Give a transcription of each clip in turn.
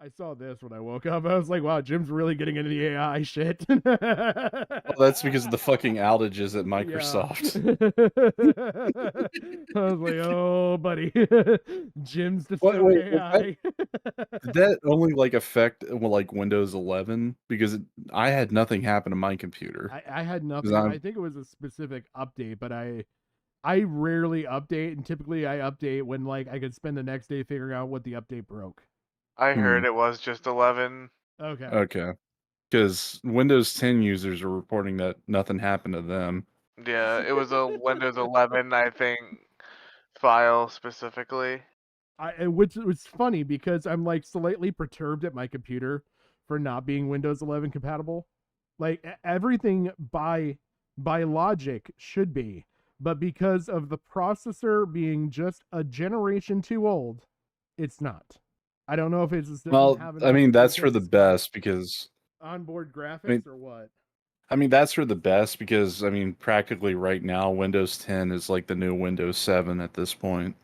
I saw this when I woke up. I was like, wow, Jim's really getting into the AI shit. Well, that's because of the fucking outages at Yeah. Microsoft. I was like, oh, buddy. Jim's Wait, destroying wait, was that AI. did that only like affect well, like Windows 11? Because I had nothing happen to my computer. I had 'Cause nothing. I I'm think it was a specific update, but I rarely update, and typically I update when like I could spend the next day figuring out what the update broke. I hmm, heard it was just 11. Okay. okay. Because Windows 10 users are reporting that nothing happened to them. Yeah, it was a Windows 11, I think, file specifically. Which was funny because I'm like slightly perturbed at my computer for not being Windows 11 compatible. Like everything by logic should be, but because of the processor being just a generation too old, it's not. I don't know if it just doesn't Well, have I enough mean, that's for the anticipated best because onboard I mean, graphics or what. that's for the best because I mean, practically right now, Windows 10 is like the new Windows 7 at this point.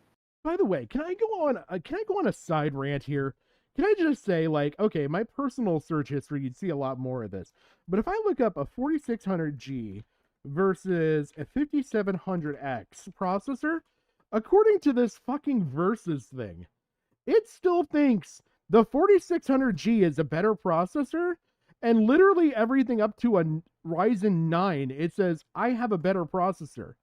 By the way, can I go on a side rant here? Can I just say like, okay, my personal search history, you'd see a lot more of this. But if I look up a 4600G versus a 5700X processor, according to this fucking versus thing, it still thinks the 4600G is a better processor, and literally everything up to a Ryzen 9, it says I have a better processor.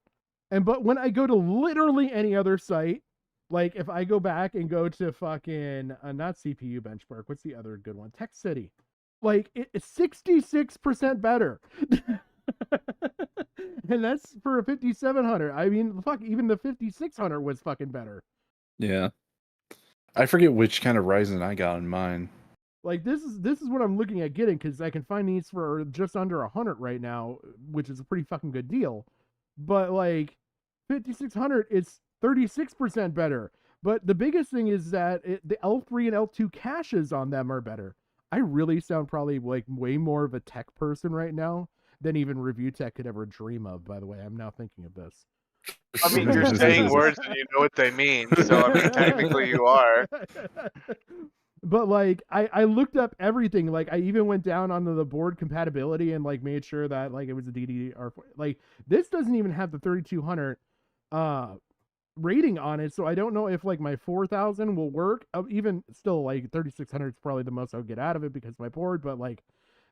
And but when I go to literally any other site, like if I go back and go to fucking not CPU benchmark, what's the other good one? Tech City. Like it's 66% better. And that's for a 5700. I mean, fuck, even the 5600 was fucking better. Yeah. I forget which kind of Ryzen I got in mine. Like this is what I'm looking at getting because I can find these for just under 100 right now, which is a pretty fucking good deal. But like 5600, it's 36% better. But the biggest thing is that the L3 and L2 caches on them are better. I really sound probably like way more of a tech person right now than even review tech could ever dream of. By the way, I'm now thinking of this. I mean, you're saying words and you know what they mean, so I mean, technically you are. But like I looked up everything. Like I even went down onto the board compatibility and like made sure that like it was a DDR4. Like this doesn't even have the 3200 uh rating on it, so I don't know if like my 4000 will work. Even still, like 3600 is probably the most I'll get out of it because my board. But like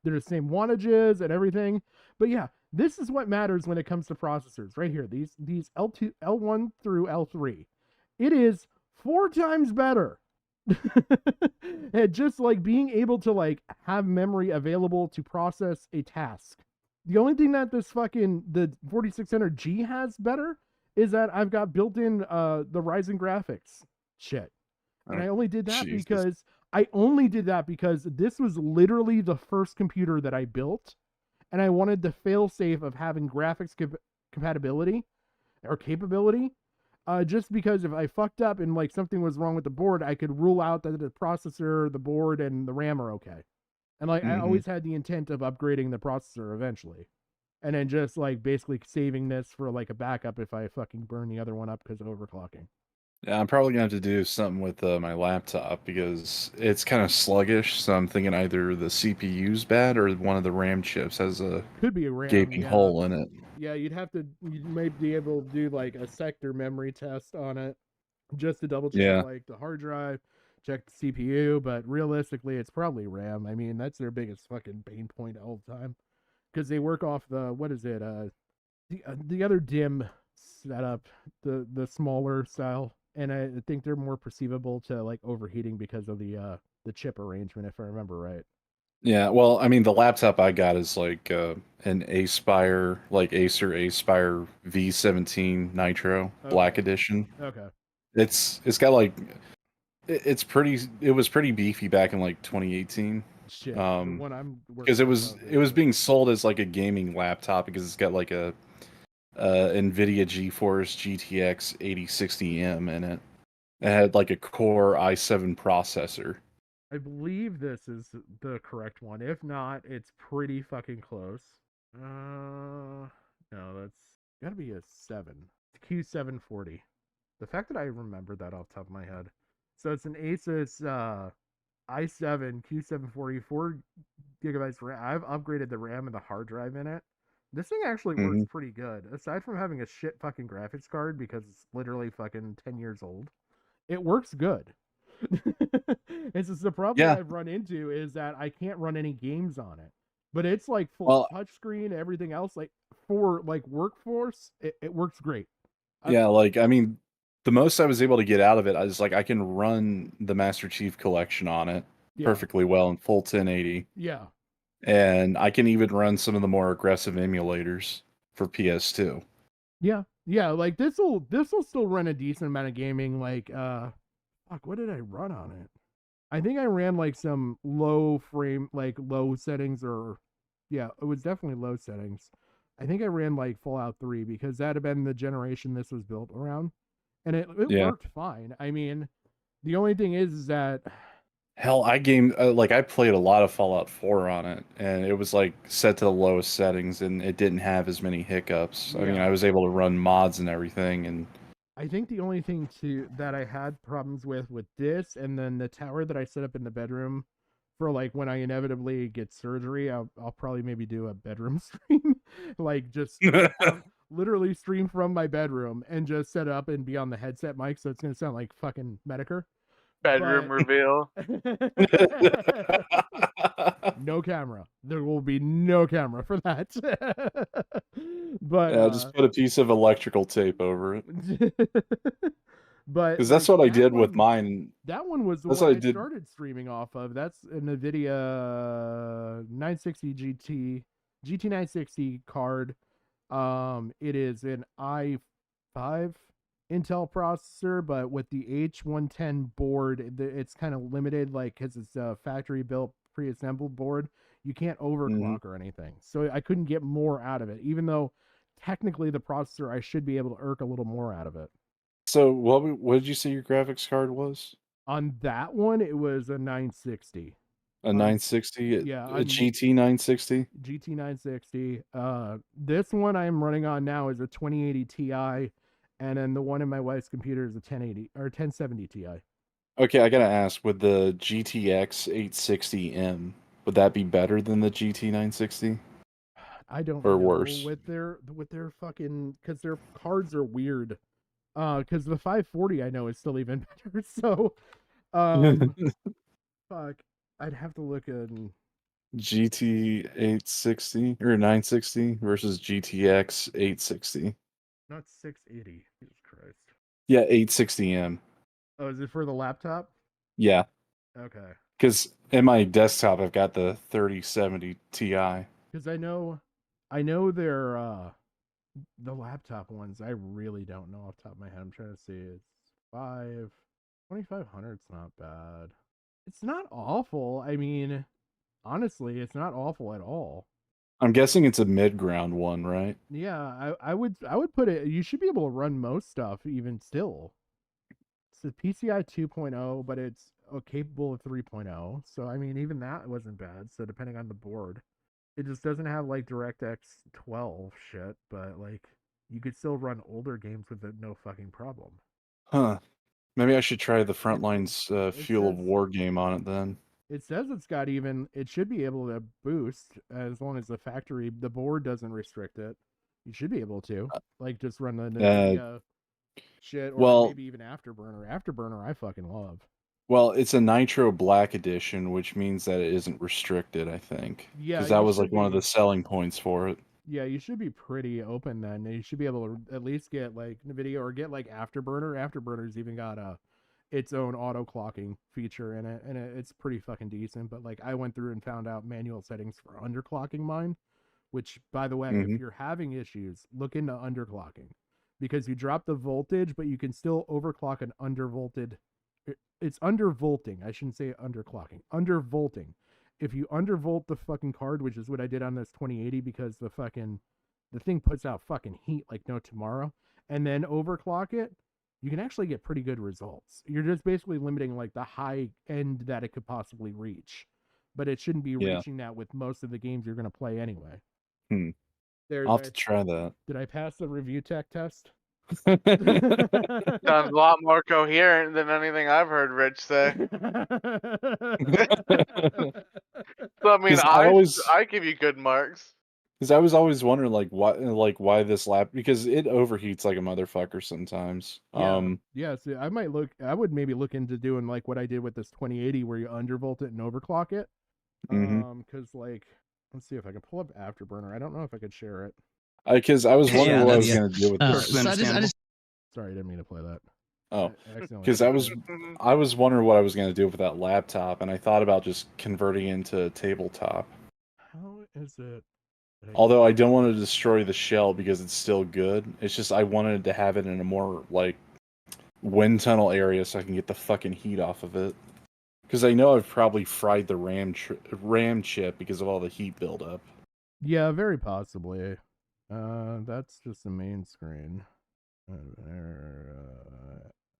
they're the same wattages and everything. But yeah, this is what matters when it comes to processors. Right here, these L2, L1 through L3, it is 4 times better. And just like being able to like have memory available to process a task. The only thing that this fucking the 4600G has better is that I've got built-in the Ryzen graphics shit. And Oh, I only did that Jesus. because this was literally the first computer that I built, and I wanted the fail-safe of having graphics compatibility or capability. Just because if I fucked up and like something was wrong with the board, I could rule out that the processor, the board, and the RAM are okay. And like I hmm always had the intent of upgrading the processor eventually, and then just like basically saving this for like a backup if I fucking burn the other one up because of overclocking. Yeah, I'm probably gonna have to do something with my laptop because it's kind of sluggish. So I'm thinking either the CPU's bad or one of the RAM chips has a Could be a RAM, gaping yeah. hole in it. Yeah, you might be able to do like a sector memory test on it just to double check Yeah, like the hard drive, check the CPU, but realistically it's probably RAM. I mean, that's their biggest fucking pain point all the time because they work off the what is it? The other DIMM setup, the smaller style, and I think they're more perceivable to like overheating because of the chip arrangement if I remember right. yeah. Well, I mean, the laptop I got is like an Aspire, like Acer Aspire V17 Nitro Black Okay. Edition. Okay. It's got like it's pretty. It was pretty beefy back in like 2018. Shit. The Um, one I'm because working off of it is was being sold as like a gaming laptop because it's got like a NVIDIA GeForce GTX 8060M in it. It had like a Core i7 processor. I believe this is the correct one. If not, it's pretty fucking close. No, that's gotta be a 7. Q740. The fact that I remembered that off the top of my head. So it's an Asus i7 Q740, 4 gigabytes RAM. I've upgraded the RAM and the hard drive in it. This thing actually works Hmm. pretty good. Aside from having a shit fucking graphics card because it's literally fucking 10 years old, it works good. It's just the problem that Yeah. I've run into is that I can't run any games on it. But it's like full Well, touchscreen, everything else. Like for like workforce, it works great. I've yeah, like I mean, the most I was able to get out of it is like I can run the Master Chief Collection on it yeah, perfectly well in full 1080, yeah, and I can even run some of the more aggressive emulators for PS2. yeah. Like this will still run a decent amount of gaming. Like fuck, what did I run on it? I think I ran like some low frame, like low settings, or yeah, it was definitely low settings. I think I ran like Fallout 3 because that had been the generation this was built around, and it Yeah. worked fine. I mean, the only thing is that Hell, I played a lot of Fallout 4 on it, and it was like set to the lowest settings, and it didn't have as many hiccups. I mean, yeah, I was able to run mods and everything, and I think the only thing to that I had problems with this, and then the tower that I set up in the bedroom for like when I inevitably get surgery, I'll probably maybe do a bedroom stream, like just stream from literally stream from my bedroom and just set up and be on the headset mic, so it's gonna sound like fucking Metokur, Bedroom but reveal. no camera. There will be no camera for that. But yeah, just put a piece of electrical tape over it, but because that's like what I did with mine. that one was the That's one what I I did. started streaming off of. That's a NVIDIA 960 GT 960 card. It is an i5 Intel processor, but with the H110 board, it's kind of limited, like because it's a factory built pre-assembled board. You can't Mhm. overclock or anything, so I couldn't get more out of it. Even though technically the processor, I should be able to irk a little more out of it. So what did you say your graphics card was? On that one, it was a 960. A On 960, yeah, a on GT 960. GT 960. This one I'm running on now is a 2080 Ti, and then the one in my wife's computer is a 1080 or 1070 Ti. Okay, I gotta ask, with the GTX 860M, would that be better than the GT 960 I don't or know worse? with their fucking because their cards are weird. Because the 540 I know is still even better. So, um, fuck, I'd have to look at GT 860 or 960 versus GTX 860. not 680. Jesus Christ. Yeah, 860M. Oh, is it for the laptop? Yeah, Okay. because in my desktop I've got the 3070 Ti. Because I know they're the laptop ones. I really don't know off the top of my head. I'm trying to see. It's 2500. It's not bad. It's not awful. I mean, honestly, it's not awful at all. I'm guessing it's a mid-ground one, right? Yeah, I would put it. You should be able to run most stuff even still. It's a PCI 2.0, but it's capable of 3.0. So I mean, even that wasn't bad. So depending on the board. It just doesn't have like DirectX 12 shit, but like you could still run older games with it no fucking problem. Huh. Maybe I should try the It Frontlines it Fuel of says War game on it then. it says it's got even it should be able to boost as long as the board doesn't restrict it. You should be able to like just run the Uh, Nvidia shit or well, maybe even Afterburner. Afterburner I fucking love. it's a Nitro Black Edition, which means that it isn't restricted, I think, Yeah, because that you was should like one of be. the selling points for it. Yeah, you should be pretty open then. You should be able to at least get like Nvidia or get like Afterburner. Afterburner's even got its own auto clocking feature in it, and it's pretty fucking decent. But like I went through and found out manual settings for underclocking mine, which by the way, Hmm. if you're having issues, look into underclocking because you drop the voltage, but you can still overclock an undervolted. It's undervolting. I shouldn't say underclocking. Undervolting. If you undervolt the fucking card, which is what I did on this 2080, because the thing puts out fucking heat like no tomorrow, and then overclock it, you can actually get pretty good results. You're just basically limiting like the high end that it could possibly reach, but it shouldn't be Yeah. reaching that with most of the games you're going to play anyway. Hmm. There, I'll have to try that. did I pass the review tech test? Sounds a lot more coherent than anything I've heard Rich say. So, I mean, 'Cause I give you good marks. Because I was always wondering why this lap, because it overheats like a motherfucker sometimes. Yeah, see, I would maybe look into doing like what I did with this 2080 where you undervolt it and overclock it. Mhm. Because like, let's see if I can pull up Afterburner. I don't know if I could share it. Because I was wondering what I was yeah. gonna do with Perfectly this. So I just Sorry, I didn't mean to play that. Oh, I accidentally because did I was wondering what I was gonna do with that laptop, and I thought about just converting it into a tabletop. How is it? that Although I don't want to destroy the shell because it's still good. It's just I wanted to have it in a more like wind tunnel area so I can get the fucking heat off of it. Because I know I've probably fried the RAM chip because of all the heat buildup. Yeah, very possibly. That's just the main screen.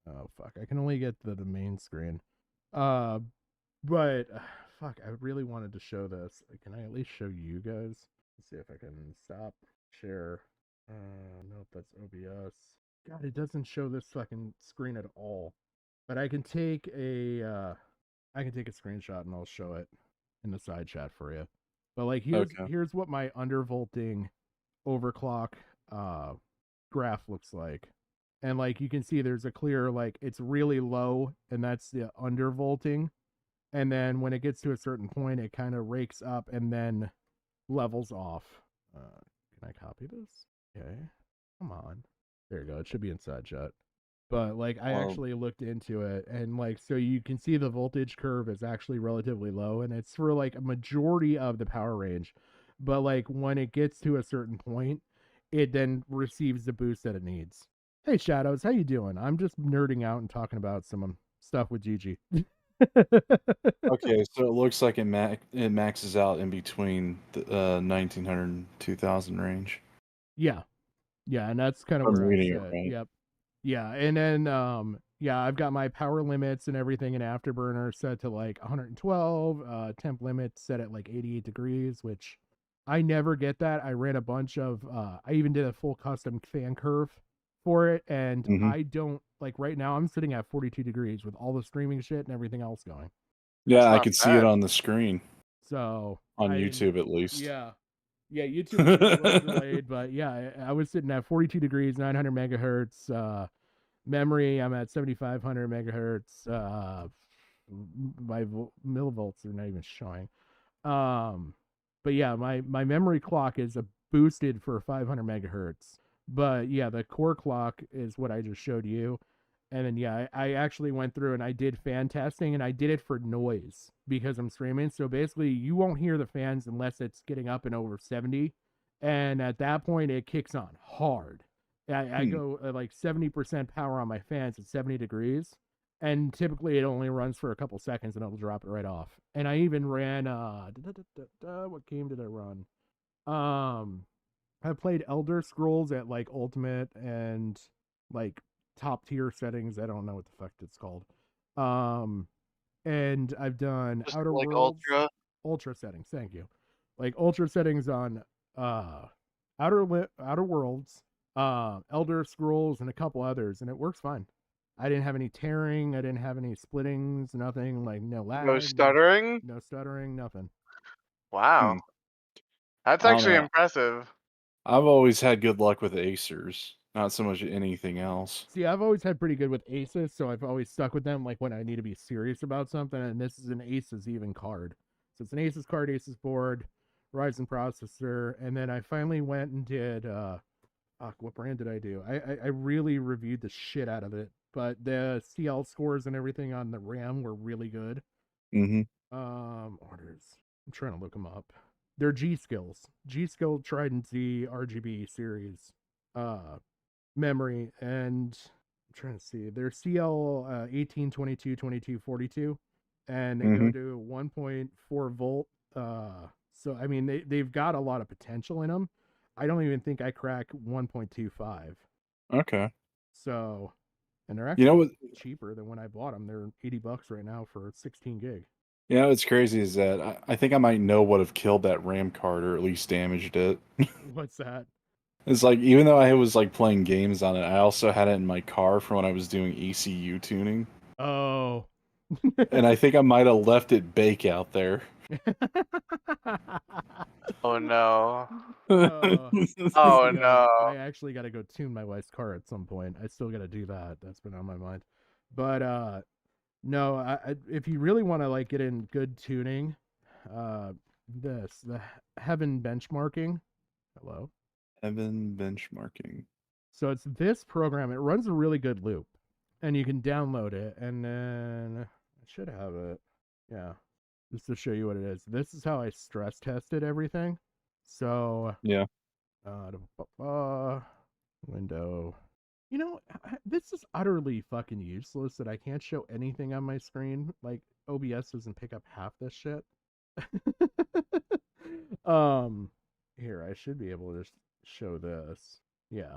Oh fuck! I can only get the main screen. But fuck, I really wanted to show this. Can I at least show you guys? Let's see if I can stop share. Nope, that's OBS. God, it doesn't show this fucking screen at all. But I can take a screenshot and I'll show it in the side chat for you. But like here's what my undervolting overclock graph looks like. And like you can see there's a clear like it's really low and that's the undervolting. And then when it gets to a certain point it kind of rakes up and then levels off. Can I copy this? Okay. Come on. There you go. It should be inside chat. But like I actually looked into it and like so you can see the voltage curve is actually relatively low and it's for like a majority of the power range. But like when it gets to a certain point, it then receives the boost that it needs. Hey Shadows, how you doing? I'm just nerding out and talking about some stuff with Gigi. Okay, so it looks like it maxes out in between the 1900 and 2000 range. Yeah. Yeah, and that's kind of I'm where I reading it said. right. Yep. Yeah, and then yeah, I've got my power limits and everything in Afterburner set to like 112, temp limit set at like 88 degrees, which I never get that. I ran a bunch of I even did a full custom fan curve for it and I don't like right now I'm sitting at 42 degrees with all the streaming shit and everything else going. Yeah, I not could see it bad. on the screen So on YouTube at least. yeah. Yeah, YouTube might be a little delayed, but yeah, I was sitting at 42 degrees, 900 megahertz. Memory, I'm at 7,500 megahertz. My millivolts are not even showing. But yeah, my memory clock is a boosted for 500 megahertz. But yeah, the core clock is what I just showed you. And then yeah, I actually went through and I did fan testing and I did it for noise because I'm streaming. So basically, you won't hear the fans unless it's getting up and over 70. And at that point, it kicks on hard. I go like 70% power on my fans at 70 degrees. And typically it only runs for a couple seconds and it'll drop it right off. And I even ran what game did I run? I played Elder Scrolls at like ultimate and like top tier settings. I don't know what the fuck it's called. And I've done Just Outer like Worlds ultra. settings. Thank you. Like ultra settings on Outer Worlds, Elder Scrolls, and a couple others, and it works fine. I didn't have any tearing. I didn't have any splittings. Nothing like no lag. No stuttering. No stuttering. Nothing. Wow, that's I don't actually know. impressive. I've always had good luck with Acers, not so much anything else. See, I've always had pretty good with Aces, so I've always stuck with them like when I need to be serious about something, and this is an Aces even card. So it's an Aces card, Aces board, Ryzen processor, and then I finally went and did what brand did I do? I really reviewed the shit out of it, but the CL scores and everything on the RAM were really good. Orders. I'm trying to look them up. They're G Skills. G Skill Trident Z RGB series memory, and I'm trying to see. They're CL 18, 22, 22, 42, and they go to 1.4 volt. So I mean they've got a lot of potential in them. I don't even think I crack 1.25. Okay. So, and they're actually what? cheaper than when I bought them. They're $80 right now for 16 gig. You know what's crazy is that I think I might know what have killed that RAM card or at least damaged it. What's that? It's like, even though I was like playing games on it, I also had it in my car for when I was doing ECU tuning. Oh. And I think I might have left it bake out there. Oh no. Oh Oh yeah, no. I actually got to go tune my wife's car at some point. I still got to do that. That's been on my mind. But no, if you really want to like get in good tuning, the Heaven benchmarking. Hello. Heaven benchmarking. So it's this program. It runs a really good loop, and you can download it. And then I should have it. Yeah, just to show you what it is. This is how I stress tested everything. So Yeah. Window. You know, this is utterly fucking useless that I can't show anything on my screen. Like OBS doesn't pick up half this shit. Here I should be able to just show this. Yeah,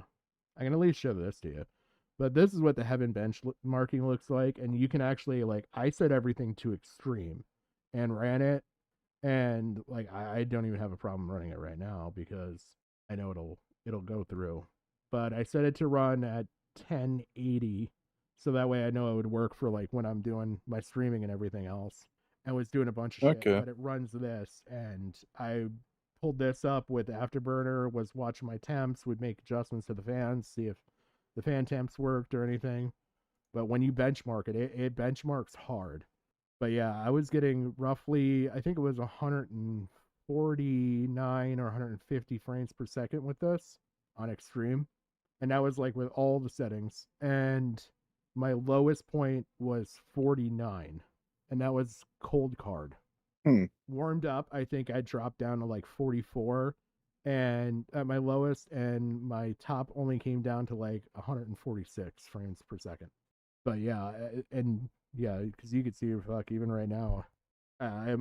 I can at least show this to you. But this is what the Heaven benchmarking looks like, and you can actually like I set everything to extreme, and ran it, and like I don't even have a problem running it right now because I know it'll go through. But I set it to run at 1080, so that way I know it would work for like when I'm doing my streaming and everything else. And was doing a bunch of shit, Okay. but it runs this, and I pulled this up with Afterburner, was watching my temps, would make adjustments to the fans, see if the fan temps worked or anything. But when you benchmark it, it benchmarks hard. But yeah, I was getting roughly, I think it was 149 or 150 frames per second with this on extreme. And that was like with all the settings. And my lowest point was 49. And that was cold card. Warmed up, I think I dropped down to like 44 and at my lowest, and my top only came down to like 146 frames per second. But yeah, and yeah, because you can see, fuck, even right now, I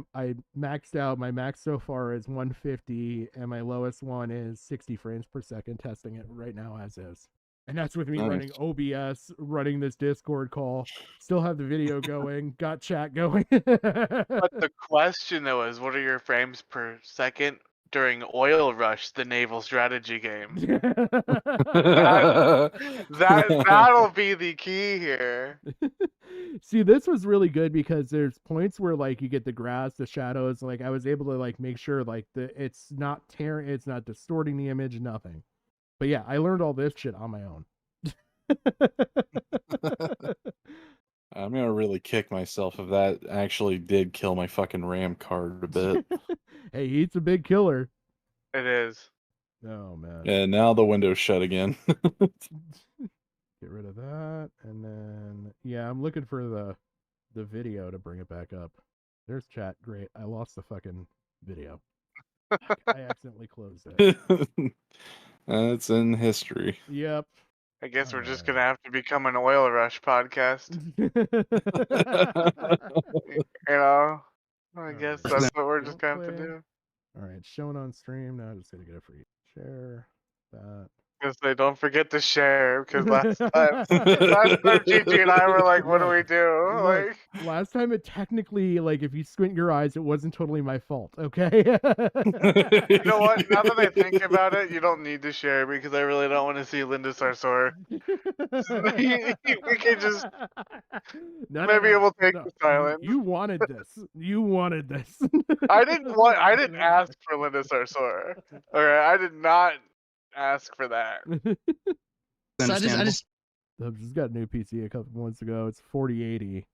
maxed out. My max so far is 150, and my lowest one is 60 frames per second. Testing it right now as is, and that's with me running Nice. OBS, running this Discord call. Still have the video going, got chat going. But the question though is, what are your frames per second during Oil Rush, the naval strategy game? That'll be the key here. See, this was really good because there's points where like you get the grass, the shadows. Like I was able to like make sure like it's not tearing, it's not distorting the image, nothing. But yeah, I learned all this shit on my own. I'm gonna really kick myself if that actually did kill my fucking RAM card a bit. Hey, he's a big killer. It is. Oh man. And now the window's shut again. Get rid of that, and then yeah, I'm looking for the video to bring it back up. There's chat. Great. I lost the fucking video. I accidentally closed it. That's in history. Yep. I guess All we're just right. gonna have to become an Oil Rush podcast. You know, I guess Alright. that's what we're just Don't gonna have to play. do. All right, showing on stream now. Just gonna get a free share that. Because they don't forget to share. Because last time Gigi and I were like, "What do Look, we do?" Look, Like, last time it technically, like, if you squint your eyes, it wasn't totally my fault. Okay. you know what? Now that I think about it, you don't need to share because I really don't want to see Linda Sarsour. We can just maybe it will take the silence. You wanted this. You wanted this. I didn't ask for Linda Sarsour. Okay, I did not ask for that. So I just I've just got a new PC a couple months ago. It's 4080.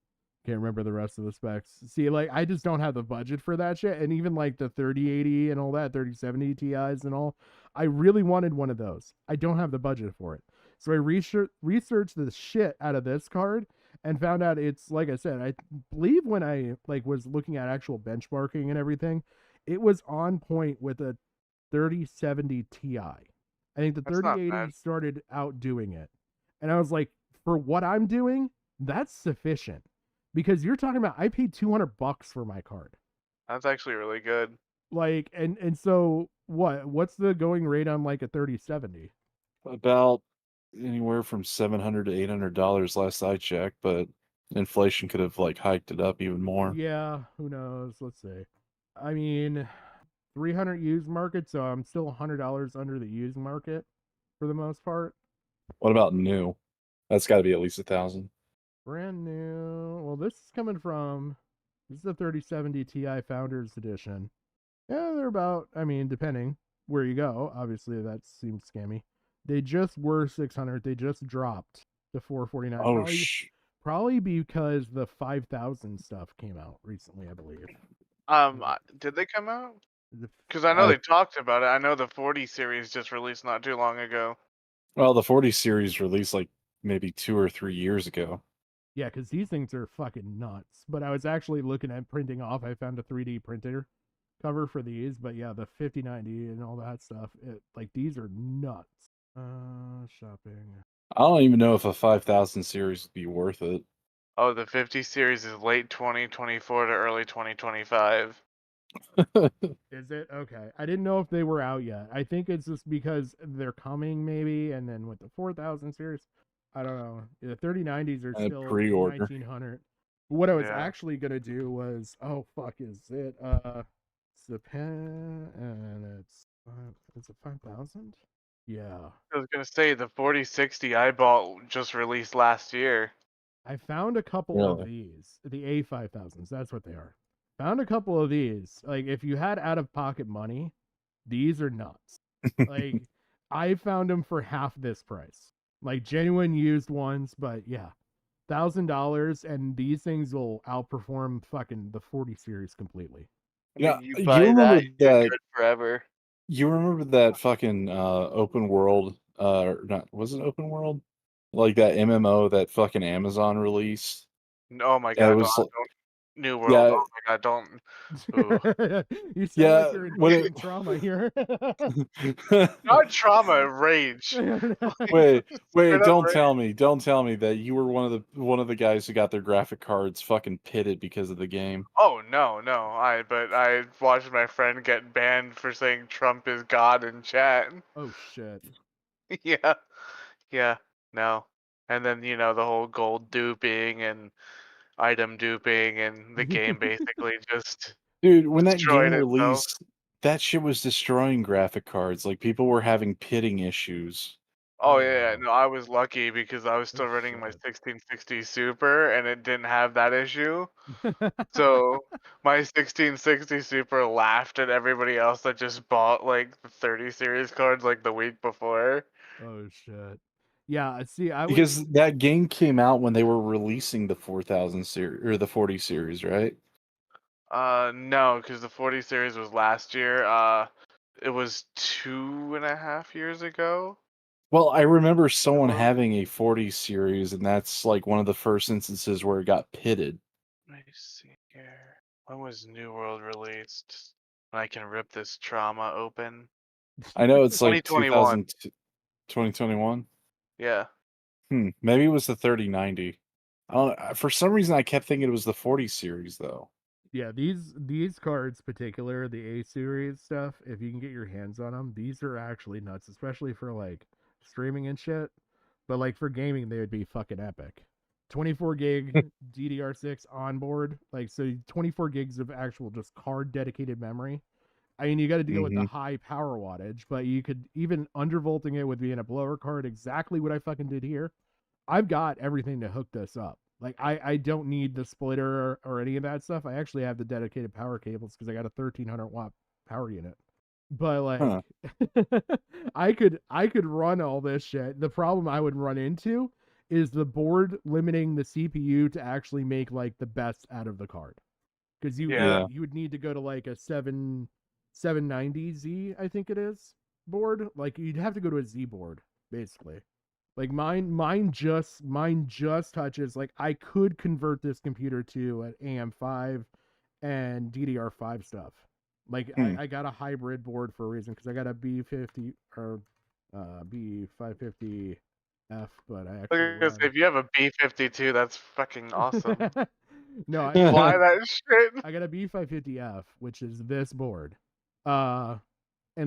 Can't remember the rest of the specs. See, like, I just don't have the budget for that shit. And even like the 3080 and all that, 3070 Ti's and all, I really wanted one of those. I don't have the budget for it. So I researched the shit out of this card and found out it's, like I said, I believe when I like was looking at actual benchmarking and everything, it was on point with a 3070 Ti. I think the That's not 3080 bad. started outdoing it. And I was like, for what I'm doing, that's sufficient. Because you're talking about, I paid $200 for my card. That's actually really good. Like, and so what's the going rate on like a 3070? About anywhere from $700 to $800 last I checked, but inflation could have like hiked it up even more. Yeah, who knows? Let's see. I mean, 300 used market, so I'm still $100 under the used market. for the most part. What about new? That's got to be at least 1,000. Brand new. Well, this is coming from. This is the 3070 Ti Founders Edition. Yeah, they're about. I mean, depending where you go, obviously that seems scammy. They just were 600. They just dropped to 449. Oh Probably because the 5000 stuff came out recently, I believe. Did they come out? Because I know they talked about it. I know the 40 series just released not too long ago. Well, the 40 series released like maybe 2 or 3 years ago. Yeah, because these things are fucking nuts. But I was actually looking at printing off. I found a 3D printer cover for these. But yeah, the 5090 and all that stuff. Like these are nuts. Shopping. I don't even know if a 5000 series would be worth it. Oh, the 50 series is late 2024 to early 2025. Is it? Okay. I didn't know if they were out yet. I think it's just because they're coming, maybe, and then with the 4000 series, I don't know. The 3090s are still pre-order. 1900. What I was actually gonna do was, oh fuck, is it? It's the pen, and it's a 5000. Yeah. I was gonna say the 4060 I bought just released last year. I found a couple of these, the A5000s. That's what they are. Found a couple of these. Like, if you had out of pocket money, these are nuts. Like, I found them for half this price. Like, genuine used ones, but yeah. $1,000, and these things will outperform fucking the 40 series completely. Yeah, you buy that, you're good forever. You remember that fucking open world? Not was it open world? Like that MMO that fucking Amazon released. Oh my god! Don't New World. Yeah. Oh my god! Don't. You sound like you're in trauma here. Not trauma, rage. Wait! Don't tell me that you were one of the guys who got their graphic cards fucking pitted because of the game. Oh no! But I watched my friend get banned for saying Trump is God in chat. Oh shit. Yeah. No. And then the whole gold duping and item duping, and the game basically just. Dude, when that game released, that shit was destroying graphic cards. Like, people were having pitting issues. Oh yeah, no, I was lucky because I was still running my 1660 Super and it didn't have that issue. So my 1660 Super laughed at everybody else that just bought like the 30 series cards like the week before. Oh shit. Yeah, see, because that game came out when they were releasing the 4000 series or the 40 series, right? No, because the 40 series was last year. It was 2.5 years ago. Well, I remember someone having a 40 series, and that's like one of the first instances where it got pitted. Let me see here. When was New World released? I can rip this trauma open. I know it's like 2021. 2021? Yeah. Maybe it was the 3090. For some reason, I kept thinking it was the 40 series, though. Yeah, these cards, particular the A series stuff, if you can get your hands on them, these are actually nuts, especially for like streaming and shit. But like for gaming, they would be fucking epic. 24 gig DDR6 onboard, like so 24 gigs of actual just card dedicated memory. I mean, you got to deal with the high power wattage, but you could even undervolting it with being a blower card, exactly what I fucking did here. I've got everything to hook this up. Like, I don't need the splitter or any of that stuff. I actually have the dedicated power cables because I got a 1300 watt power unit. But like, I could run all this shit. The problem I would run into is the board limiting the CPU to actually make like the best out of the card. Because you would need to go to like a 790Z, I think it is, board. Like you'd have to go to a Z board, basically. Like mine just touches, like I could convert this computer to an AM5 and DDR5 stuff. Like I got a hybrid board for a reason because I got a B50 or B550F, but I actually if you have a B52, that's fucking awesome. No, fly that shit. I got a B550F, which is this board. And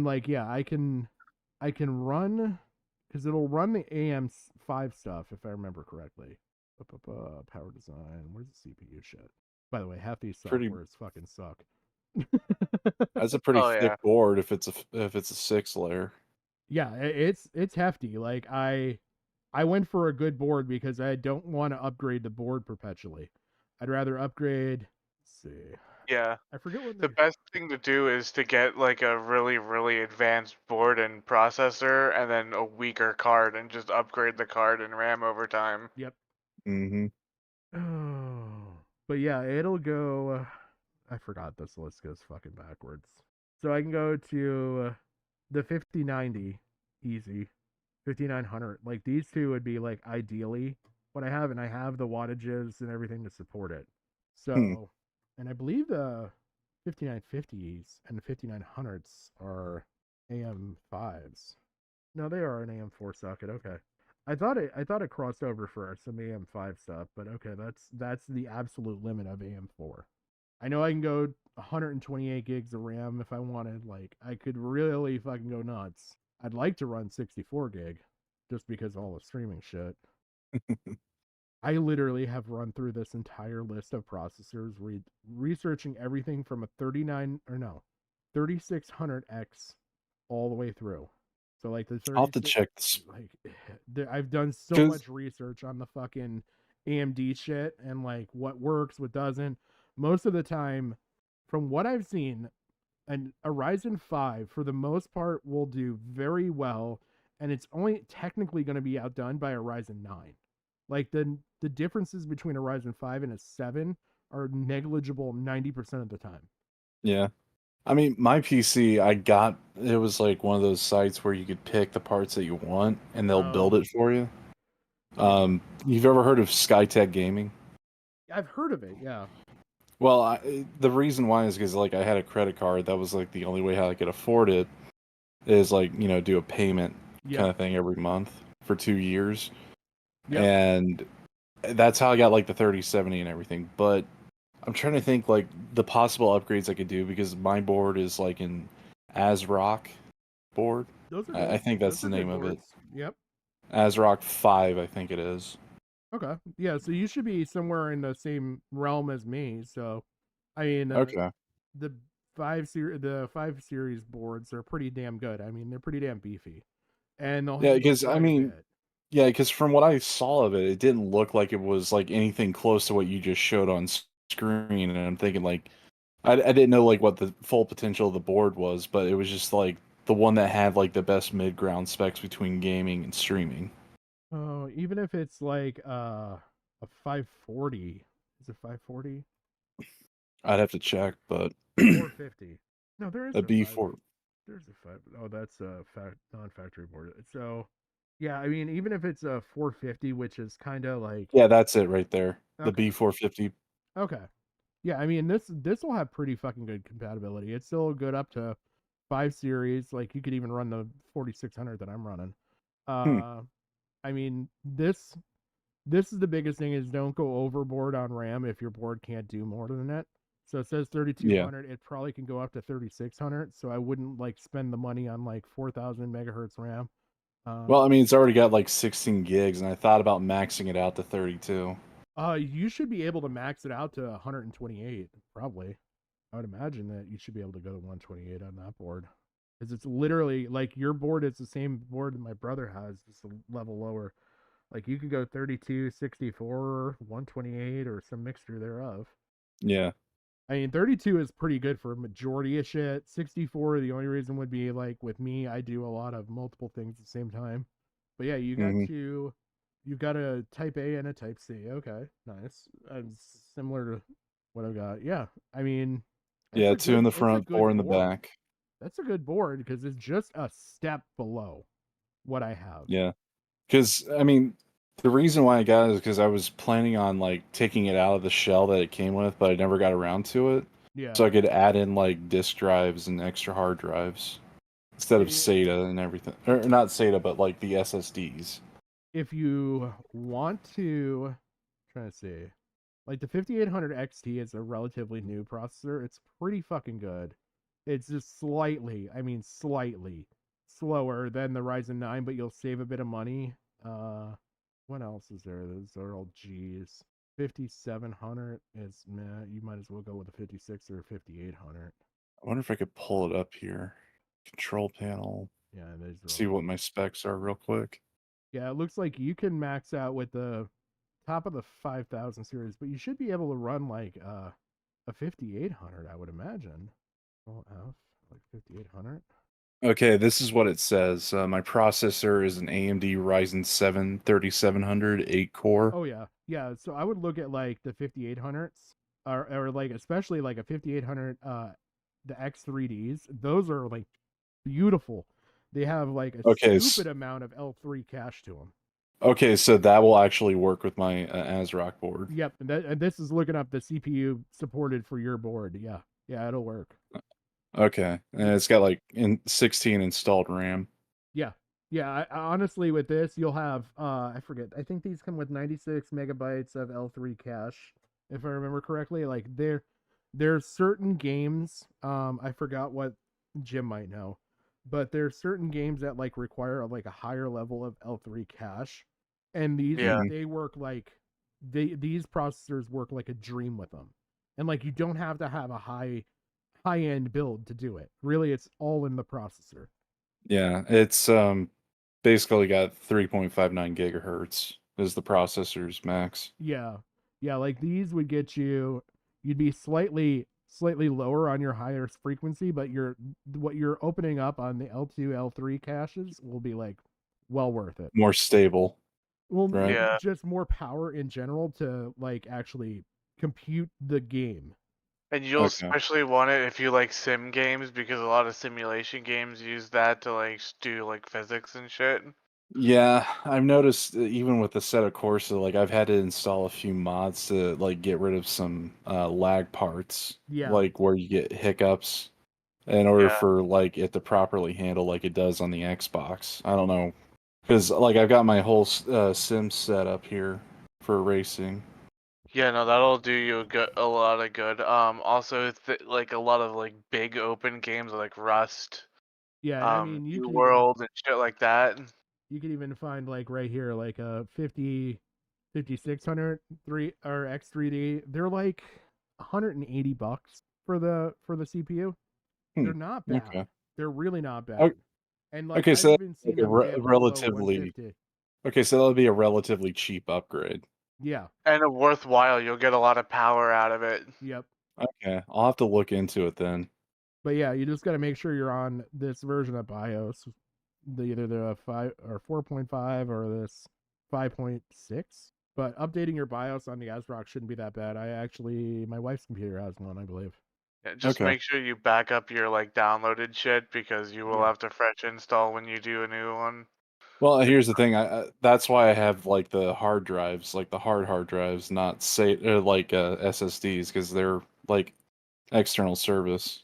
like I can run. Because it'll run the AM5 stuff, if I remember correctly. Power design. Where's the CPU shit? By the way, half these softwares fucking suck. That's a pretty thick board if it's a 6 layer. Yeah, it's hefty. Like I went for a good board because I don't want to upgrade the board perpetually. I'd rather upgrade. Let's see. Yeah. I forget what The they. best thing to do is to get like a really, really advanced board and processor and then a weaker card and just upgrade the card and RAM over time. Yep. Mm-hmm. Oh, but yeah, it'll go. I forgot this list goes fucking backwards. So I can go to the 5090 easy, 5900. Like these two would be like ideally what I have, and I have the wattages and everything to support it. Hmm. So, and I believe the 5950s and the 5900s are AM5s. No, they are an AM4 socket. Okay. I thought it crossed over for some AM5 stuff, but okay, that's the absolute limit of AM4. I know I can go 128 gigs of RAM if I wanted. Like I could really fucking go nuts. I'd like to run 64 gig just because of all the streaming shit. I literally have run through this entire list of processors, researching everything from a 39 or no, 3600X all the way through. So like the I'll have to 36, check this like I've done so because much research on the fucking AMD shit and like what works, what doesn't. Most of the time, from what I've seen, a Ryzen 5 for the most part will do very well, and it's only technically going to be outdone by a Ryzen 9. Like the differences between a Ryzen 5 and a 7 are negligible 90% of the time. yeah. I mean, my PC, I got it was like one of those sites where you could pick the parts that you want and they'll build Oh, it for you. yeah. You've ever heard of Skytech Gaming? I've heard of it, yeah. Well, the reason why is because like I had a credit card. That was like the only way how I could afford it is like do a payment Yep. kind of thing every month for 2 years, Yep. and that's how I got like the 3070 and everything. But I'm trying to think like the possible upgrades I could do because my board is like an ASRock board. Those are I good. think that's Those the are name good of it. boards. Yep. ASRock 5, I think it is. Okay. Yeah, so you should be somewhere in the same realm as me. So, I mean, Okay. the the 5 series boards are pretty damn good. I mean, they're pretty damn beefy, and they'll Yeah, handle because I quite a mean, bit. yeah, because from what I saw of it, it didn't look like it was like anything close to what you just showed on screen. And I'm thinking like, I didn't know like what the full potential of the board was, but it was just like the one that had like the best mid ground specs between gaming and streaming. Oh, even if it's like a 540, is it 540? I'd have to check, but 450. No, there is a no five. B4. There's a five. Oh, that's a non-factory board. So, yeah, I mean, even if it's a 450, which is kind of like Yeah, that's it right there. The okay, B450. okay, yeah. I mean, this will have pretty fucking good compatibility. It's still good up to 5 series. Like you could even run the 4600 that I'm running. Hmm. Uh, I mean, this is the biggest thing is don't go overboard on RAM if your board can't do more than that. So it says Yeah. 3200. It probably can go up to 3600. So I wouldn't like spend the money on like 4000 megahertz RAM. Well, I Um, mean, it's already got like 16 gigs, and I thought about maxing it out to 32. you should be able to max it out to 128. Probably, I would imagine that you should be able to go to 128 on that board because it's literally like your board is the same board that my brother has, just a level lower. Like you could go 32, 64, 128, or some mixture thereof. Yeah. I mean, 32 is pretty good for a majority of shit. 64, the only reason would be like with me, I do a lot of multiple things at the same time. But yeah, Hmm. you've got a type A and a type C. Okay, nice. Similar to what I've got. Yeah, I mean, Yeah, two in the it's a front, four good in the board. back. That's a good board because it's just a step below what I have. Yeah. Because I mean, the reason why I got it is because I was planning on like taking it out of the shell that it came with, but I never got around to it. Yeah. So I could add in like disk drives and extra hard drives instead of See, SATA and everything, or not SATA, but like the SSDs. if you want to, trying to see, like the 5800 XT is a relatively new processor. It's pretty fucking good. It's just slightly, I mean slightly slower than the Ryzen 9, but you'll save a bit of money. Uh what else is there? Those are all G's. 5700 is meh, you might as well go with a 56 or a 5800. I wonder if I could pull it up here. Control panel. Yeah, it is See really what cool. my specs are real quick. Yeah, it looks like you can max out with the top of the 5000 series, but you should be able to run like a 5800, I would imagine. Oh, F, like 5800. Okay, this is what it says. My processor is an AMD Ryzen 7 3700 8 core. Oh yeah, yeah. So I would look at like the 5800s, or like especially like a 5800, the X3Ds. Those are like beautiful. They have like a Okay, stupid amount of L3 cache to them. okay, so that will actually work with my ASRock board. Yep, and this is looking up the CPU supported for your board. Yeah, yeah, it'll work. Okay, and it's got like 16 installed RAM. Yeah, yeah. I honestly, with this, you'll have I forget. I think these come with 96 megabytes of L3 cache, if I remember correctly. Like there's certain games. I forgot what Jim might know, but there's certain games that like require like a higher level of L3 cache, and these Yeah. they work like these processors work like a dream with them, and like you don't have to have a high end build to do it. Really, it's all in the processor. Yeah, it's basically got 3.59 gigahertz is the processor's max. Yeah. Yeah, like these would get you'd be slightly lower on your higher frequency, but what you're opening up on the L2, L3 caches will be like well worth it. More stable, Well, right? Yeah. just more power in general to like actually compute the game. And you'll Okay. especially want it if you like sim games because a lot of simulation games use that to like do like physics and shit. Yeah, I've noticed even with the set of Corsa, like I've had to install a few mods to like get rid of some lag parts, Yeah. like where you get hiccups, in order Yeah. for like it to properly handle like it does on the Xbox. I don't know, because like I've got my whole sim set up here for racing. Yeah, no, that'll do you a lot of good. Also, like a lot of like big open games like Rust, Yeah, and I mean you New can even World and shit like that. you can even find like right here like a 5600 3 or X3D. They're like $180 for the CPU. They're not bad. Okay. They're really not bad. O- And like Okay, I've so that's even seen like a them dip below relatively 150. okay, so that'll be a relatively cheap upgrade. Yeah. And a worthwhile, you'll get a lot of power out of it. Yep. Okay, I'll have to look into it then. But yeah, you just got to make sure you're on this version of BIOS, either the 5 or 4.5 or this 5.6. But updating your BIOS on the ASRock shouldn't be that bad. My wife's computer has one, I believe. Yeah, just Okay. make sure you back up your like downloaded shit because you will Yeah. have to fresh install when you do a new one. Well, here's the thing. That's why I have like the hard drives, like the hard drives, not say like SSDs, because they're like external service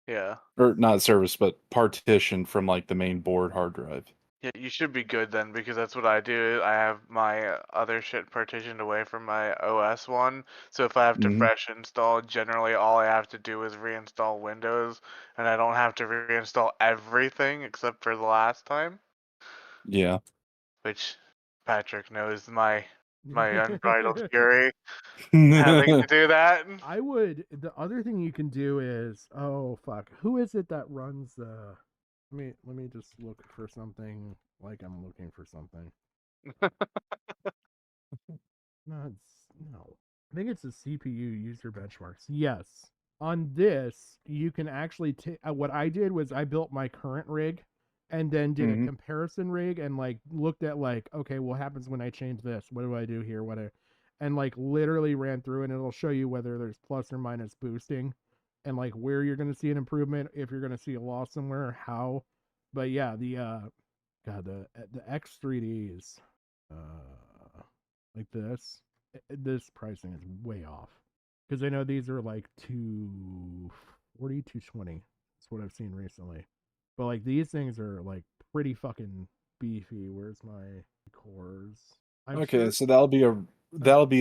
Yeah. or not service, but partitioned from like the main board hard drive. Yeah, you should be good then because that's what I do. I have my other shit partitioned away from my OS one. So if I have to Mhm. fresh install, generally all I have to do is reinstall Windows and I don't have to reinstall everything except for the last time, Yeah. which Patrick knows my unbridled fury having to do that. The other thing you can do is, oh fuck, who is it that runs let me just look for something like I'm looking for something. No. I think it's the CPU user benchmarks. Yes. On this, you can actually what I did was I built my current rig and then did a Mhm. comparison rig and like looked at like, okay, what happens when I change this? What do I do here? And like literally ran through and it'll show you whether there's plus or minus boosting and like where you're going to see an improvement, if you're going to see a loss somewhere, how. But yeah, the X3Ds like this pricing is way off because I know these are like 240, 220. That's what I've seen recently. But like these things are like pretty fucking beefy. Where's my cores? Okay, Sure. so that'll be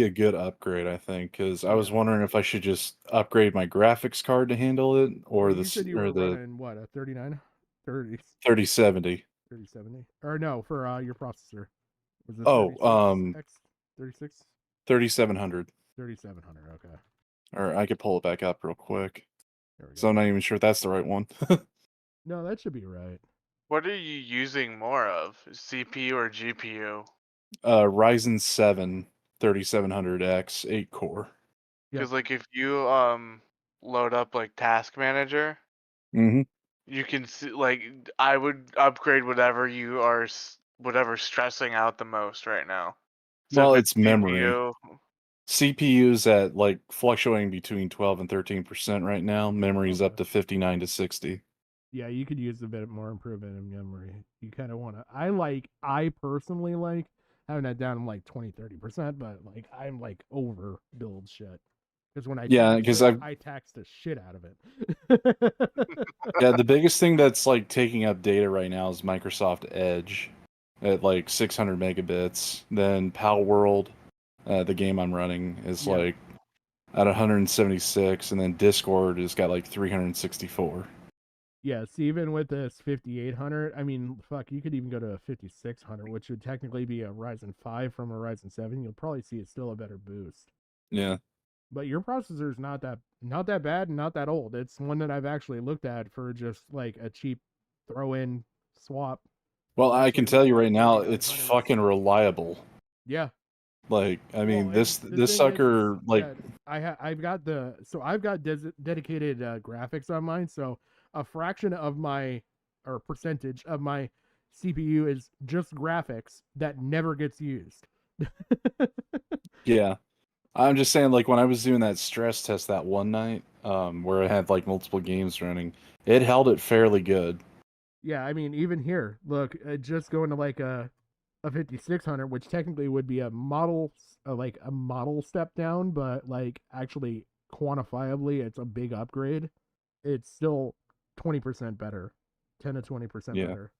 a good upgrade, I think, because I was Yeah. wondering if I should just upgrade my graphics card to handle it, or Well, you said you or were the running what, a 39, 30, 3070. 3070, or no, for your processor was it Oh, 36 3700. 3700. Okay, Or I could pull it back up real quick. there we So go. I'm not even sure if that's the right one. No, that should be right. What are you using more of, CPU or GPU? Ryzen 7 3700X 8 core. Because like if you load up like Task Manager, Mm-hmm. you can see like I would upgrade whatever you are whatever's stressing out the most right now. So Well, if it's it's memory. CPU, CPU's at like fluctuating between 12 and 13% right now. Memory's up Okay. to 59 to 60. Yeah, you could use a bit more improvement in memory. You kind of want to. I personally like having that down to like 20-30%, but like I'm like over build shit. Because when I Yeah, tax because it, I've I tax the shit out of it. yeah, the biggest thing that's like taking up data right now is Microsoft Edge at like 600 megabits. Then Pal World, the game I'm running, is Yeah. like at 176, and then Discord has got like 364. Yes, even with this 5800, I mean, fuck, you could even go to a 5600, which would technically be a Ryzen 5 from a Ryzen 7. You'll probably see it's still a better boost. Yeah. But your processor is not that bad and not that old. It's one that I've actually looked at for just like a cheap throw-in swap. Well, I Especially can tell with you the right now, it's 5900s. fucking reliable. Yeah. Like, I mean, Well, and the this thing is sucker, like, that I've got dedicated graphics on mine, so a fraction of my or percentage of my CPU is just graphics that never gets used. yeah. I'm just saying, like, when I was doing that stress test that one night, where I had like multiple games running, it held it fairly good. Yeah, I mean, even here, look, just going to like a 5600, which technically would be a model, like a model step down, but like actually quantifiably, it's a big upgrade. It's still 20% better, 10 to 20% Yeah. better.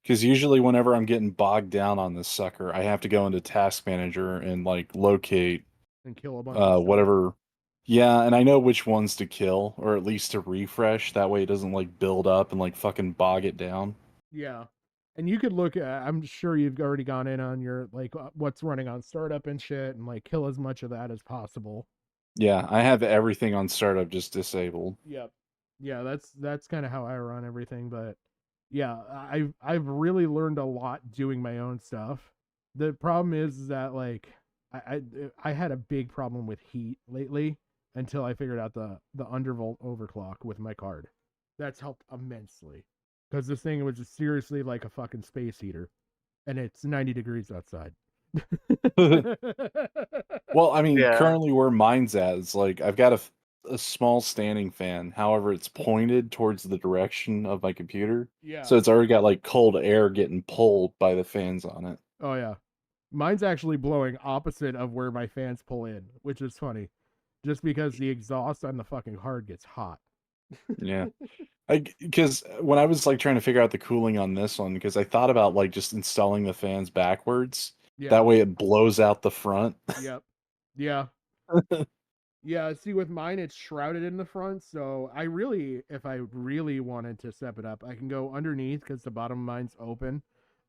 Because usually, whenever I'm getting bogged down on this sucker, I have to go into Task Manager and like locate And kill a bunch of stuff. whatever. Yeah, and I know which ones to kill, or at least to refresh. That way, it doesn't like build up and like fucking bog it down. Yeah. And you could look at, I'm sure you've already gone in on your, like, what's running on startup and shit, and, like, kill as much of that as possible. Yeah, I have everything on startup just disabled. Yep. Yeah, that's kind of how I run everything, but yeah, I've really learned a lot doing my own stuff. The problem is that like I had a big problem with heat lately until I figured out the undervolt overclock with my card. That's helped immensely because this thing was just seriously like a fucking space heater, and it's 90 degrees outside. Well, I mean, yeah. currently where mine's at is like I've got a small standing fan. However, it's pointed towards the direction of my computer. Yeah. So it's already got like cold air getting pulled by the fans on it. Oh yeah. Mine's actually blowing opposite of where my fans pull in, which is funny. Just because the exhaust on the fucking card gets hot. Yeah. Because when I was like trying to figure out the cooling on this one, because I thought about like just installing the fans backwards. Yeah. That way it blows out the front. Yep. Yeah. Yeah, see with mine it's shrouded in the front, so I really if I really wanted to step it up, I can go underneath because the bottom of mine's open.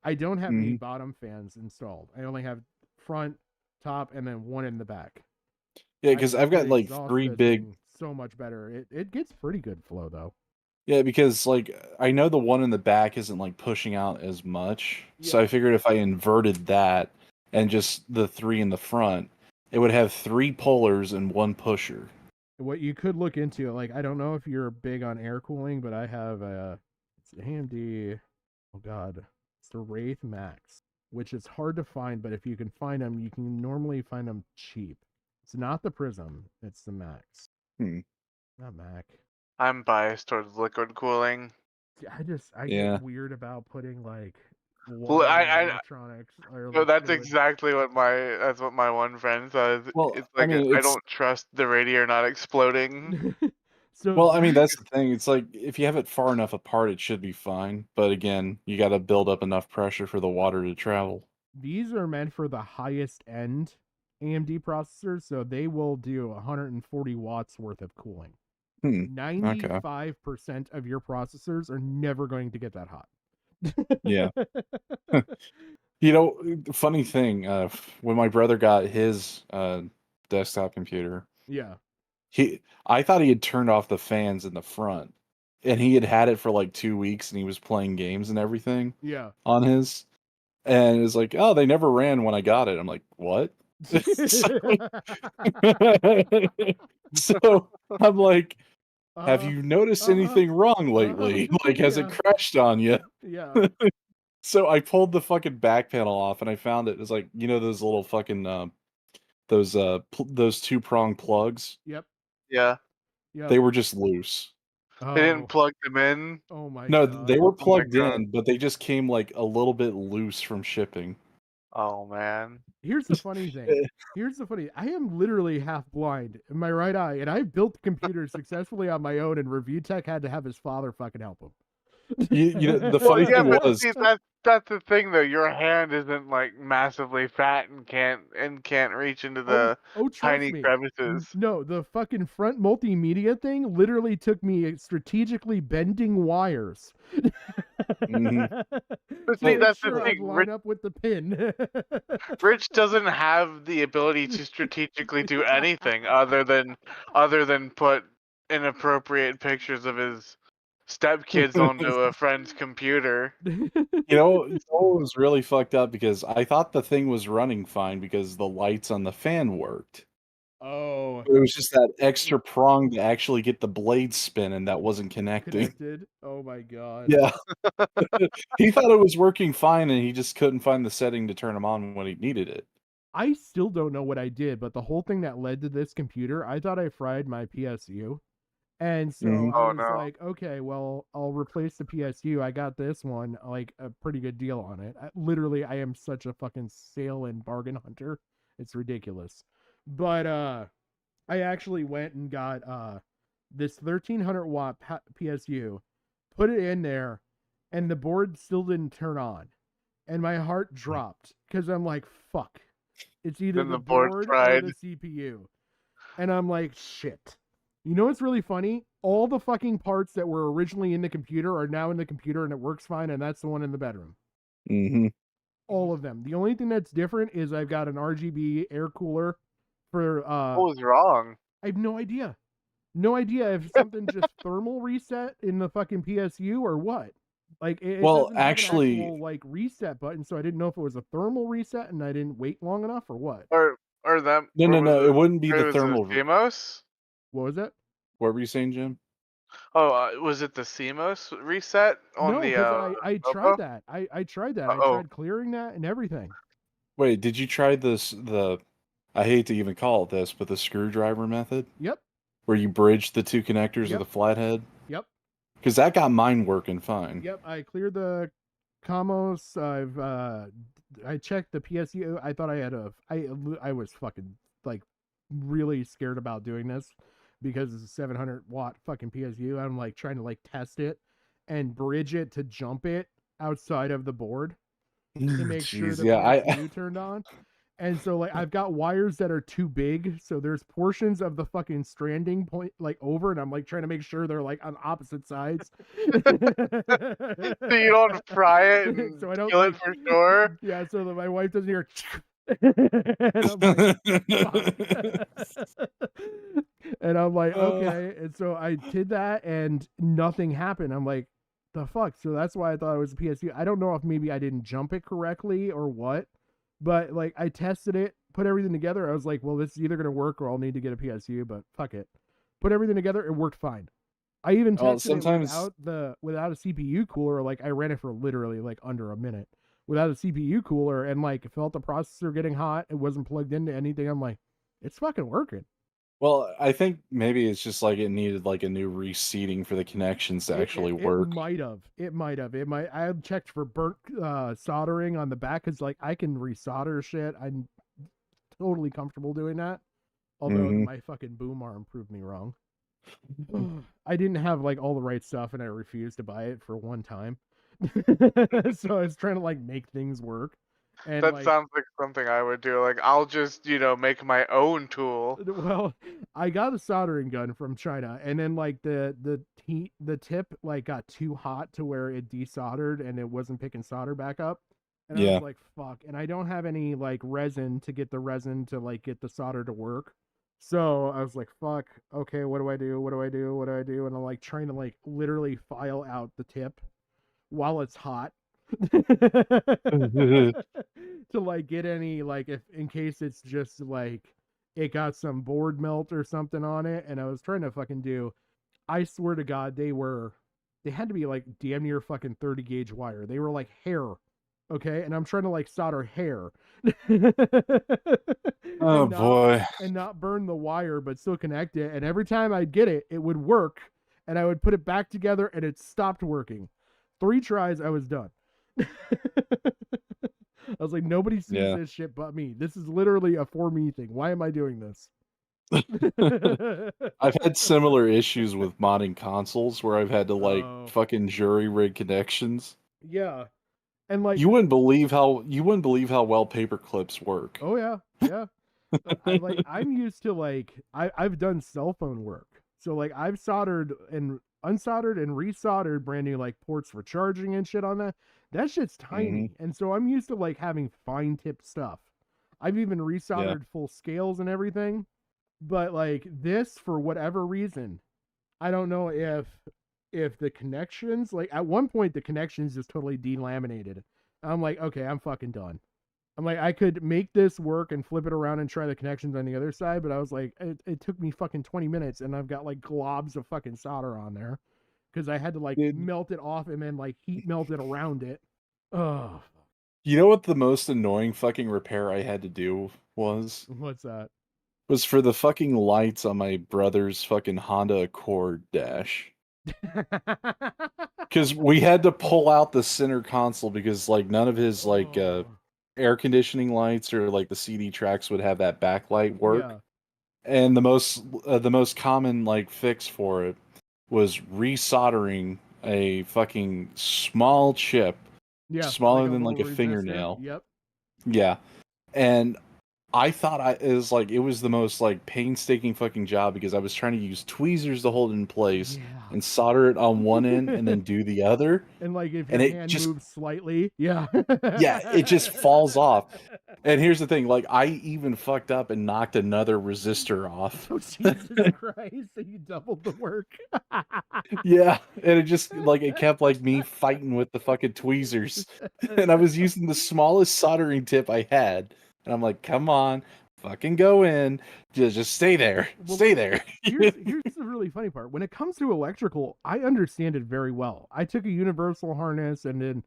I don't have any Mhm. bottom fans installed. I only have front, top, and then one in the back. Yeah, because I've got could like exhaust three this big. thing so much better. It gets pretty good flow though. Yeah, because like I know the one in the back isn't like pushing out as much. So Yeah. I figured if I inverted that and just the three in the front, it would have three pullers and one pusher. What you could look into, like I don't know if you're big on air cooling, but I have it's AMD. Oh god, it's the Wraith Max, which is hard to find, but if you can find them, you can normally find them cheap. It's not the Prism, it's the Max. Hmm. Not Mac. I'm biased towards liquid cooling. I Yeah. get weird about putting like Well, water I in electronics or no, like that's fluid. exactly what my one friend says. Well, It's I like mean, I it's don't trust the radiator not exploding. So well, I mean, that's the thing. It's like if you have it far enough apart, it should be fine. But again, you got to build up enough pressure for the water to travel. these are meant for the highest end AMD processors, so they will do 140 watts worth of cooling. Okay. 95% of your processors are never going to get that hot. Yeah. You know, the funny thing, when my brother got his desktop computer, Yeah. I thought he had turned off the fans in the front, and he had it for like 2 weeks, and he was playing games and everything Yeah. on his, and it was like, oh, they never ran when I got it. I'm like, what? So I'm like, have you noticed anything wrong lately? Like, has it crashed on you? Yeah. So I pulled the fucking back panel off, and I found it. It's like, you know, those little fucking those 2-prong plugs. Yep. Yeah. Yep. They were just loose. They didn't plug them in. Oh my No, god. they were Oh my plugged God. in, but they just came like a little bit loose from shipping. Oh man. Here's the funny thing. I am literally half blind in my right eye, and I built computers successfully on my own, and Review Tech had to have his father fucking help him. You know, the Well, funny yeah, thing but was, see, that's the thing though. Your hand isn't like massively fat and can't reach into the trust tiny me. crevices. No, the fucking front multimedia thing literally took me strategically bending wires. Mhm. But to see, make that's the sure I'd thing. line up with the pin. Rich doesn't have the ability to strategically do anything other than put inappropriate pictures of his stepkids onto a friend's computer. you know, it was really fucked up because I thought the thing was running fine because the lights on the fan worked. Oh, It was just that extra prong to actually get the blade spinning that wasn't connecting. connected. Oh my god. Yeah. He thought it was working fine, and he just couldn't find the setting to turn them on when he needed it. I still don't know what I did, but the whole thing that led to this computer, I thought I fried my PSU. And so Mhm. I Oh was no. like, okay, well, I'll replace the PSU. I got this one, like a pretty good deal on it. Literally, I am such a fucking sale and bargain hunter. It's ridiculous. But I actually went and got this 1300 watt PSU, put it in there, and the board still didn't turn on. And my heart dropped because I'm like, fuck. It's either Then the the board board or fried. the CPU. And I'm like, shit. You know what's really funny? All the fucking parts that were originally in the computer are now in the computer and it works fine, and that's the one in the bedroom. Mhm. All of them. The only thing that's different is I've got an RGB air cooler for What was wrong? I have no idea. No idea if something just thermal reset in the fucking PSU or what. Like it Well, doesn't have an actually, actual like reset button, so I didn't know if it was a thermal reset and I didn't wait long enough or what. Or that? no, Or no, was no, it wouldn't be Or the was it thermal. CMOS? What was that? What were you saying, Jim? Oh, was it the CMOS reset on No, the because I tried Nova? that. I tried that. I Oh, tried clearing that and everything. Wait, did you try I hate to even call it this, but the screwdriver method? Yep. Where you bridge the two connectors Yep. of the flathead? Yep. Because that got mine working fine. Yep. I cleared the Commos. I checked the PSU. I thought I had I was fucking like really scared about doing this because it's a 700 watt fucking PSU. I'm like trying to like test it and bridge it to jump it outside of the board to make sure Jeez, the yeah, PSU turned on. And so like I've got wires that are too big, so there's portions of the fucking stranding point like over, and I'm like trying to make sure they're like on opposite sides. so you don't fry it and so I don't kill like it for sure. Yeah, so that my wife doesn't hear and I'm like, and I'm like, okay. And so I did that and nothing happened. I'm like, the fuck? So that's why I thought it was a PSU. I don't know if maybe I didn't jump it correctly or what, but like I tested it, put everything together. I was like, well, this is either gonna work or I'll need to get a PSU, but fuck it. Put everything together, it worked fine. I even tested sometimes it without a CPU cooler. Like I ran it for literally like under a minute without a CPU cooler, and like felt the processor getting hot. It wasn't plugged into anything. I'm like, it's fucking working. Well, I think maybe it's just like it needed like a new reseating for the connections to actually work. It might have. It might. I checked for burnt soldering on the back because like I can resolder shit. I'm totally comfortable doing that. Although my fucking boom arm proved me wrong. I didn't have like all the right stuff, and I refused to buy it for one time. So I was trying to like make things work. And That like, sounds like something I would do. Like I'll just make my own tool. well, I got a soldering gun from China, and then like the tip like got too hot to where it desoldered and it wasn't picking solder back up. And I Yeah. was like, fuck. And I don't have any like resin to get the resin to like get the solder to work. So I was like, fuck, okay, what do I do? What do I do? What do I do? And I'm like trying to like literally file out the tip while it's hot. To like get any like if in case it's just like it got some board melt or something on it. And I was trying to fucking do, I swear to God, they had to be like damn near fucking 30 gauge wire. They were like hair. Okay. And I'm trying to like solder hair. Oh boy. And not burn the wire, but still connect it. And every time I'd get it, it would work. And I would put it back together and it stopped working. 3 tries, I was done. I was like, nobody sees this shit but me. This is literally a for me thing. Why am I doing this? I've had similar issues with modding consoles where I've had to like fucking jury rig connections. Yeah. And like you wouldn't believe how well paper clips work. Oh yeah. Yeah. I'm used to like I've done cell phone work. So like I've soldered and unsoldered and resoldered brand new like ports for charging and shit on that. That shit's tiny. And so I'm used to like having fine tip stuff. I've even resoldered full scales and everything. But like this, for whatever reason, I don't know if the connections, like at one point the connections just totally delaminated. I'm like, okay, I'm fucking done. I'm like, I could make this work and flip it around and try the connections on the other side, but I was like, it took me fucking 20 minutes and I've got like globs of fucking solder on there because I had to like melt it off and then like heat melt it around it. Oh. You know what the most annoying fucking repair I had to do was? What's that? Was for the fucking lights on my brother's fucking Honda Accord dash. Because we had to pull out the center console because like none of his like air conditioning lights or like the CD tracks would have that backlight work. Yeah. And the most common like fix for it was resoldering a fucking small chip, smaller than like a fingernail. Yep. Yeah, and I thought it was the most like painstaking fucking job because I was trying to use tweezers to hold it in place and solder it on one end and then do the other. And like if your hand moves slightly, yeah, it just falls off. And here's the thing, like I even fucked up and knocked another resistor off. Oh Jesus Christ! So you doubled the work. Yeah, and it just like it kept like me fighting with the fucking tweezers, and I was using the smallest soldering tip I had. And I'm like, come on, fucking go in. Just stay there. Stay there. Here's the really funny part. When it comes to electrical, I understand it very well. I took a universal harness and then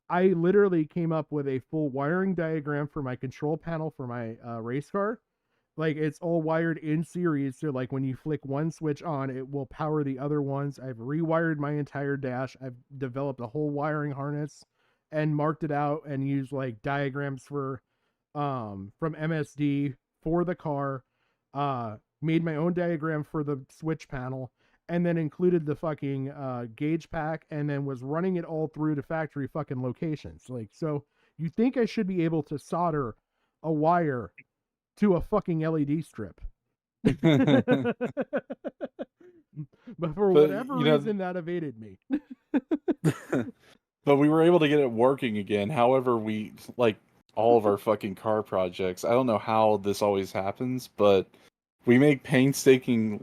I literally came up with a full wiring diagram for my control panel for my race car. Like it's all wired in series. So like when you flick one switch on, it will power the other ones. I've rewired my entire dash. I've developed a whole wiring harness and marked it out and used like diagrams from MSD for the car, made my own diagram for the switch panel, and then included the fucking gauge pack, and then was running it all through to factory fucking locations. Like, so you think I should be able to solder a wire to a fucking LED strip? But for whatever reason, that evaded me. But we were able to get it working again. However, we like all of our fucking car projects. I don't know how this always happens, but we take painstaking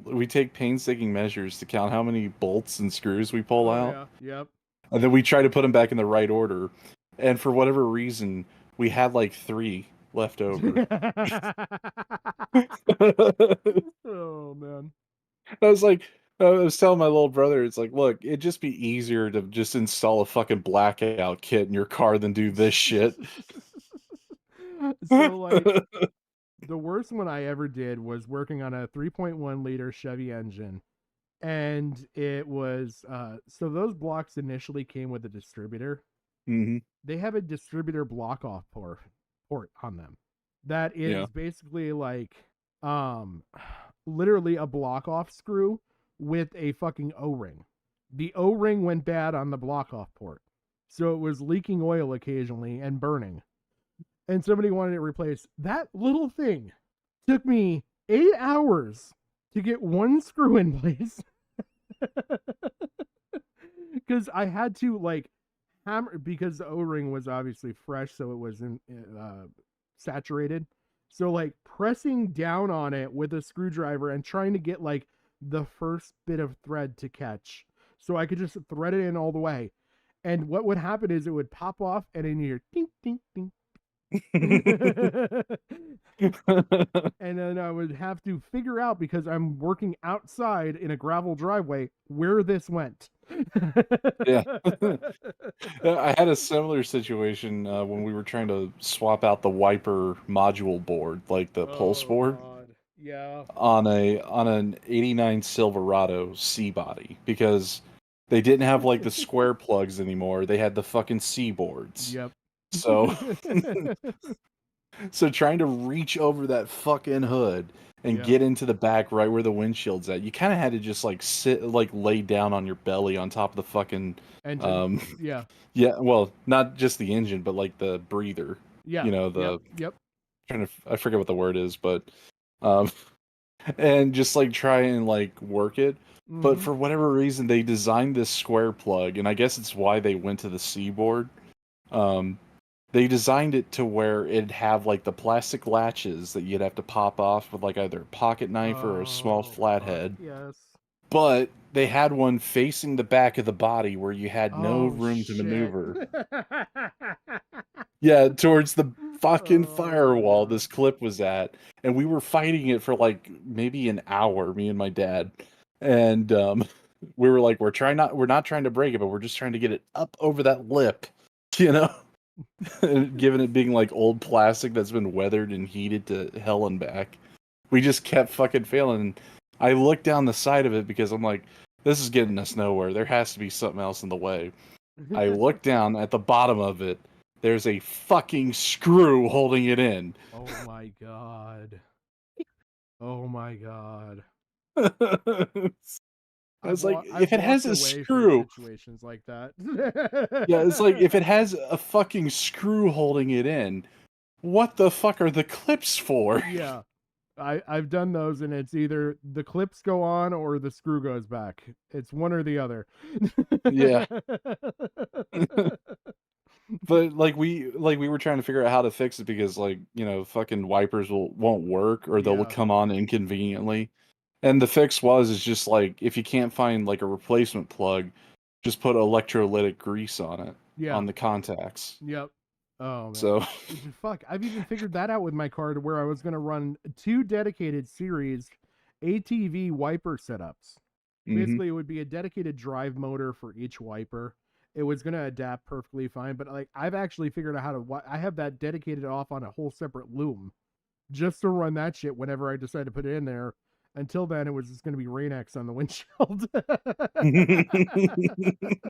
measures to count how many bolts and screws we pull out. Yeah. Yep. And then we try to put them back in the right order. And for whatever reason, we had like 3 left over. Oh man. I was telling my little brother, it's like, look, it'd just be easier to just install a fucking blackout kit in your car than do this shit. So like the worst one I ever did was working on a 3.1 liter Chevy engine, and it was so those blocks initially came with a distributor. Mm-hmm. They have a distributor block off port on them that is basically like literally a block off screw with a fucking O-ring. The O-ring went bad on the block off port, so it was leaking oil occasionally and burning. And somebody wanted it replaced. That little thing took me 8 hours to get one screw in place. Because I had to like hammer, because the O-ring was obviously fresh, so it wasn't saturated. So like pressing down on it with a screwdriver and trying to get like the first bit of thread to catch, so I could just thread it in all the way. And what would happen is it would pop off, and then you hear ding ding ding. And then I would have to figure out, because I'm working outside in a gravel driveway, where this went. Yeah. I had a similar situation when we were trying to swap out the wiper module board, like the pulse board, God. Yeah. on an '89 Silverado C body, because they didn't have like the square plugs anymore. They had the fucking C boards. Yep. So so trying to reach over that fucking hood and Yeah. get into the back right where the windshield's at, you kind of had to just like sit, like lay down on your belly on top of the fucking Engine. Yeah. yeah, well, not just the engine, but like the breather. Yeah. You know, the Yep. I forget what the word is, but and just like try and like work it. But for whatever reason, they designed this square plug, and I guess it's why they went to the C board. They designed it to where it'd have like the plastic latches that you'd have to pop off with like either a pocket knife or a small flathead. Yes. But they had one facing the back of the body where you had no room to shit. maneuver. Yeah, towards the fucking firewall God. this clip was at. And we were fighting it for like maybe an hour, me and my dad. And we were like, we're not trying to break it, but we're just trying to get it up over that lip, you know? Given it being like old plastic that's been weathered and heated to hell and back. We just kept fucking failing. I looked down the side of it because I'm like, this is getting us nowhere. There has to be something else in the way. I looked down at the bottom of it. There's a fucking screw holding it in. Oh my god. Oh my god. I was like, I've if it has a walked away from screw, situations like that. yeah, it's like if it has a fucking screw holding it in, what the fuck are the clips for? Yeah. I've done those, and it's either the clips go on or the screw goes back. It's one or the other. Yeah. But like we were trying to figure out how to fix it because like, you know, fucking wipers won't work, or they'll Yeah. come on inconveniently. And the fix is just like, if you can't find like a replacement plug, just put electrolytic grease on it, Yeah. on the contacts. Yep. Oh man. So Fuck, I've even figured that out with my car, to where I was gonna run 2 dedicated series ATV wiper setups. Basically, it would be a dedicated drive motor for each wiper. It was gonna adapt perfectly fine, but like I've actually figured out how to. I have that dedicated off on a whole separate loom, just to run that shit whenever I decide to put it in there. Until then, it was just gonna be Rain-X on the windshield.